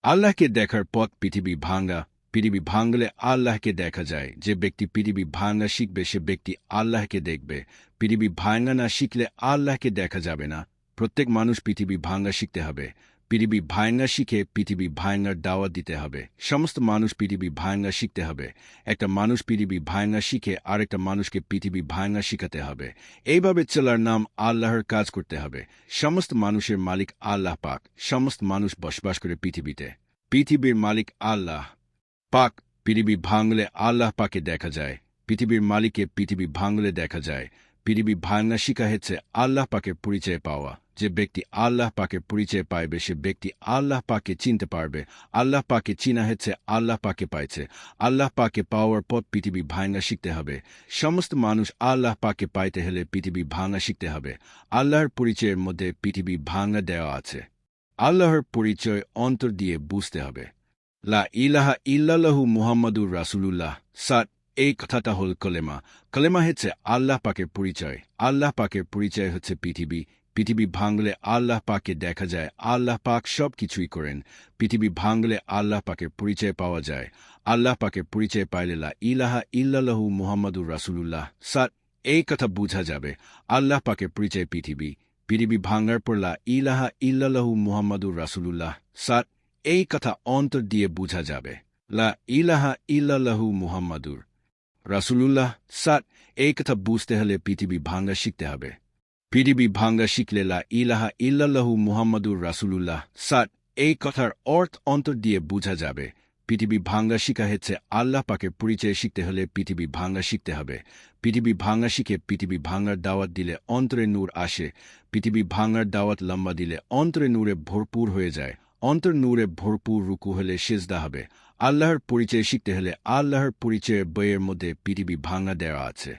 আল্লাহকে দেখার পথ পৃথিবী ভাঙা। পৃথিবী ভাঙলে আল্লাহকে দেখা যায়। যে ব্যক্তি পৃথিবী ভাঙা শিখবে সে ব্যক্তি আল্লাহকে দেখবে। পৃথিবী ভাঙা না শিখলে আল্লাহকে দেখা যাবে না। প্রত্যেক মানুষ পৃথিবী ভাঙা শিখতে হবে। পৃথিবী ভাঙা শিখে পৃথিবী ভাঙার দাওয়াত দিতে হবে। সমস্ত মানুষ পৃথিবী ভাঙা শিখতে হবে। একটা মানুষ পৃথিবী ভাঙা শিখে আরেকটা মানুষকে পৃথিবী ভাঙা শিখাতে হবে। এইভাবে চলার নাম আল্লাহর কাজ করতে হবে। সমস্ত মানুষের মালিক আল্লাহ পাক। সমস্ত মানুষ বসবাস করে পৃথিবীতে। পৃথিবীর মালিক আল্লাহ পাক। পৃথিবী ভাঙলে আল্লাহ পাকে দেখা যায়। পৃথিবীর মালিককে পৃথিবী ভাঙলে দেখা যায়। পৃথিবী ভাঙা শিখা হচ্ছে আল্লাহ পাকের পরিচয় পাওয়া। যে ব্যক্তি আল্লাহ পাকের পরিচয় পাইবে সে ব্যক্তি আল্লাহ পাকে চিনতে পারবে। আল্লাহ পাকে চিনা হচ্ছে আল্লাহ পাকে পাইছে। আল্লাহ পাকে পাওয়ার পর পৃথিবী ভাঙা শিখতে হবে। সমস্ত মানুষ আল্লাহ পাকে পাইতে হলে পৃথিবী ভাঙা শিখতে হবে। আল্লাহর পরিচয়ের মধ্যে পৃথিবী ভাঙা দেওয়া আছে। আল্লাহর পরিচয় অন্তর দিয়ে বুঝতে হবে। লা ইলাহা ইল্লাল্লাহু মুহাম্মাদুর রাসূলুল্লাহ সাত। এই কথাটা হল কলেমা। কলেমা হচ্ছে আল্লাহ পাকের পরিচয়। আল্লাহ পাকের পরিচয় হচ্ছে পৃথিবী। পৃথিবী ভাঙলে আল্লাহ পাকে দেখা যায়। আল্লাহ পাক সব কিছুই করেন। পৃথিবী ভাঙলে আল্লাহ পাকের পরিচয় পাওয়া যায়। আল্লাহ পাকের পরিচয় পাইলে লা ইলাহা ইল্লাল্লাহু মুহাম্মাদুর রাসূলুল্লাহ সাত। এই কথা বোঝা যাবে। আল্লাহ পাকের পরিচয় পৃথিবী। পৃথিবী ভাঙার পর লা ইলাহা ইল্লাল্লাহু মুহাম্মাদুর রাসূলুল্লাহ সাত। এই কথা অন্তর দিয়ে বোঝা যাবে। লা ইলাহা ইল্লাল্লাহু মুহাম্মাদুর রাসূলুল্লাহ সাত। এই কথা বুঝতে হলে পৃথিবী ভাঙা শিখতে হবে। পৃথিবী ভাঙা শিখলে লা ইলাহা ইল্লাল্লাহু মুহাম্মাদুর রাসূলুল্লাহ সাত। এই কথার অর্থ অন্তর দিয়ে বোঝা যাবে। পৃথিবী ভাঙা শিখা হচ্ছে আল্লাহ পাকের পরিচয় শিখতে হলে পৃথিবী ভাঙা শিখতে হবে। পৃথিবী ভাঙা শিখে পৃথিবী ভাঙার দাওয়াত দিলে অন্তরে নূর আসে। পৃথিবী ভাঙার দাওয়াত লম্বা দিলে অন্তরে নূরে ভরপুর হয়ে যায়। অন্তর নূরে ভরপুর রুকু হলে সেজদা হবে। আল্লাহর পরিচয় শিখতে হলে আল্লাহর পরিচয়ের বইয়ের মধ্যে পৃথিবী ভাঙা দেওয়া আছে।